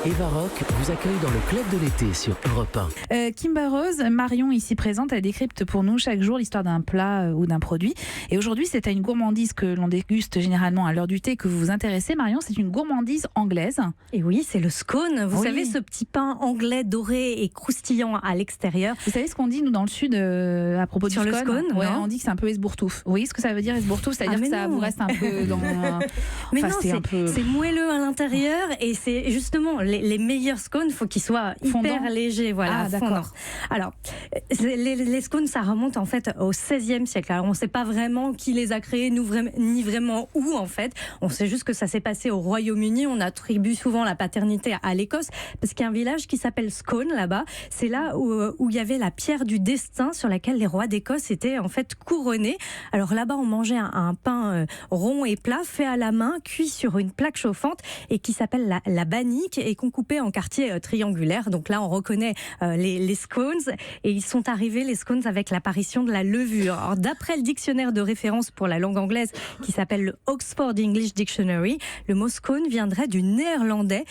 Eva Rock vous accueille dans le club de l'été sur Europe 1. Kimber Rose, Marion ici présente, elle décrypte pour nous chaque jour l'histoire d'un plat ou d'un produit. Et aujourd'hui, c'est à une gourmandise que l'on déguste généralement à l'heure du thé que vous vous intéressez, Marion. C'est une gourmandise anglaise. Et oui, c'est le scone. Vous Oui. savez, ce petit pain anglais doré et croustillant à l'extérieur. Vous savez ce qu'on dit, nous, dans le Sud, à propos Sur du le scone, scone, ouais, non on dit que c'est un peu esbourtouf. Vous voyez ce que ça veut dire, esbourtouf? C'est-à-dire Ah, que mais ça non. vous reste un peu dans... Mais Enfin, non, un peu... c'est moelleux à l'intérieur et c'est justement les meilleurs scones, il faut qu'ils soient Fondant. hyper légers, voilà, Ah, d'accord. fondants. Alors, les scones, ça remonte en fait au XVIe siècle. Alors, on ne sait pas vraiment qui les a créés, ni vraiment où en fait. On sait juste que ça s'est passé au Royaume-Uni. On attribue souvent la paternité à l'Écosse parce qu'il y a un village qui s'appelle Scone là-bas. C'est là où il y avait la pierre du destin sur laquelle les rois d'Écosse étaient en fait couronnés. Alors là-bas, on mangeait un pain rond et plat fait à la main, cuit sur une plaque chauffante et qui s'appelle la bannique et qu'on coupait en quartiers triangulaires. Donc là, on reconnaît les scones et ils sont arrivés, les scones, avec l'apparition de la levure. Alors, d'après le dictionnaire de référence pour la langue anglaise qui s'appelle le Oxford English Dictionary, le mot scone viendrait du néerlandais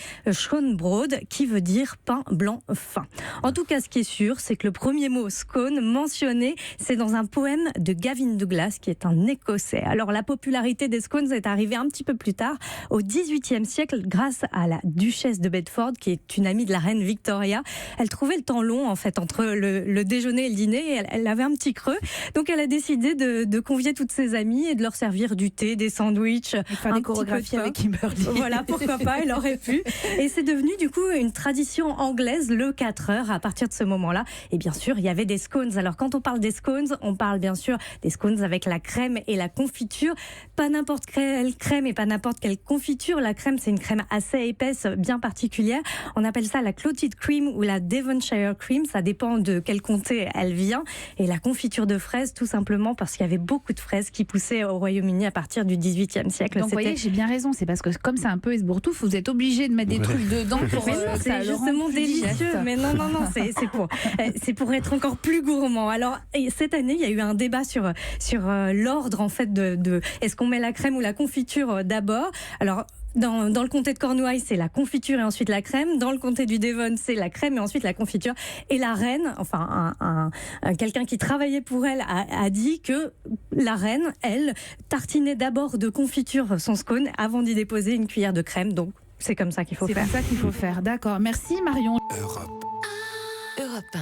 schoenbrood qui veut dire pain blanc fin. En tout cas, ce qui est sûr, c'est que le premier mot scone mentionné, c'est dans un poème de Gavin Douglas qui est un Écossais. Alors la popularité des scones est arrivée un petit peu plus tard, au XVIIIe siècle, grâce à la duchesse de Bedford, qui est une amie de la reine Victoria. Elle trouvait le temps long en fait entre le déjeuner et le dîner et elle avait un petit creux. Donc elle a décidé de convier toutes ses amies et de leur servir du thé, des sandwichs, Faire des chorégraphies avec Kimberly. Voilà, pourquoi pas, elle aurait pu. Et c'est devenu du coup une tradition anglaise, le 4 heures, à partir de ce moment-là. Et bien sûr, il y avait des scones. Alors quand on parle des scones, on parle bien sûr des scones avec la crème et la confiture. Pas n'importe quelle crème et pas n'importe quelle confiture. La crème, c'est une crème assez épaisse, bien particulière. On appelle ça la clotted cream ou la Devonshire cream. Ça dépend de quel comté elle vient. Et la confiture de fraises, tout simplement parce qu'il y avait beaucoup de fraises qui poussaient au Royaume-Uni à partir du XVIIIe siècle. Donc vous voyez, j'ai bien raison, c'est parce que comme c'est un peu esbourtouf, vous êtes obligé de mettre des trucs dedans pour Mais non, que ça c'est le rende justement plus délicieux. digeste. Mais non, c'est pour être encore plus gourmand. Alors cette année, il y a eu un débat sur l'ordre en fait de est-ce qu'on met la crème ou la confiture d'abord. Alors dans le comté de Cornouailles, c'est la confiture et ensuite la crème. Dans le comté du Devon, c'est la crème et ensuite la confiture. Et la reine, enfin quelqu'un qui travaillait pour elle, a dit que la reine, elle, tartinait d'abord de confiture son scone avant d'y déposer une cuillère de crème. Donc c'est comme ça qu'il faut faire. C'est comme ça qu'il faut faire. D'accord. Merci Marion. Europe 1.